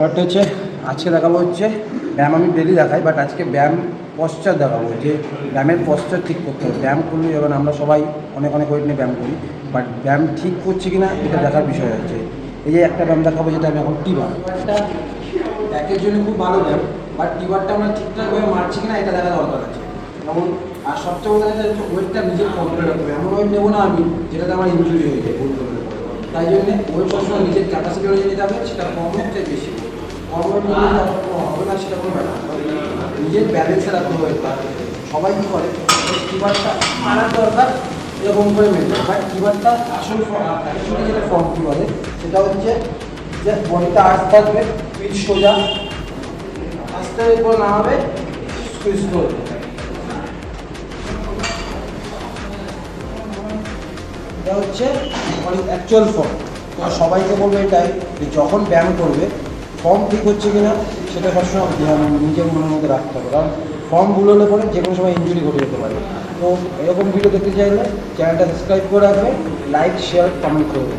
ব্যাপারটা হচ্ছে আজকে দেখাবো হচ্ছে ব্যায়াম আমি ডেলি দেখাই, বাট আজকে ব্যায়াম পশ্চাৎ দেখাবো যে ব্যায়ামের পশ্চাৎ ঠিক করতে হবে। ব্যায়াম করলে যখন আমরা সবাই অনেক অনেক ওয়েট নিয়ে ব্যায়াম করি, বাট ব্যায়াম ঠিক করছে কি না এটা দেখার বিষয় আছে। এই যে একটা ব্যায়াম দেখাবো যেটা আমি এখন টিবার, একটা ব্যাকের জন্য খুব ভালো ব্যায়াম, বাট টিবারটা আমরা ঠিকঠাকভাবে মারছি কিনা এটা দেখা দরকার আছে। যেমন আর সবচেয়ে বড় কথা হচ্ছে ওয়েটটা নিজের কন্ট্রোলে রাখতে হবে। এমন ওয়েট নেবো না আমি যেটাতে আমার ইনজুরি হয়ে যায় ভুল করে। তাই জন্যে ওয়েট সবসময় নিজের ক্যাপাসিটি অনুযায়ী নিতে হবে, সেটা কম হচ্ছে বেশি কম ওয়েট নিলে হবে না, সেটা কোনো ব্যাপার না। নিজের ব্যালেন্সে রাখতে হবে। সবাই কী করে কিবারটা মারার দরকার এরকম করে মেনতে, বাট কিবারটা আসল অ্যাকচুয়ালি যেটা ফর্ম কী বলে সেটা হচ্ছে যে বডিটা আসতে থাকবে, পিঠ সোজা আস্তে করে নামাবে, স্কুইজ করবে। এটা হচ্ছে অ্যাকচুয়াল ফর্ম। তো সবাইকে বলবো এটাই যে যখন ব্যায়াম করবে ফর্ম ঠিক হচ্ছে কিনা সেটা সবসময় নিজের মনের মধ্যে রাখতে হবে, কারণ ফর্ম ভুল হলে পরে যে কোনো সময় ইনজুরি ঘটে যেতে পারে। তো এরকম ভিডিও দেখতে চাইলে চ্যানেলটা সাবস্ক্রাইব করে রাখবে, লাইক শেয়ার কমেন্ট করবে।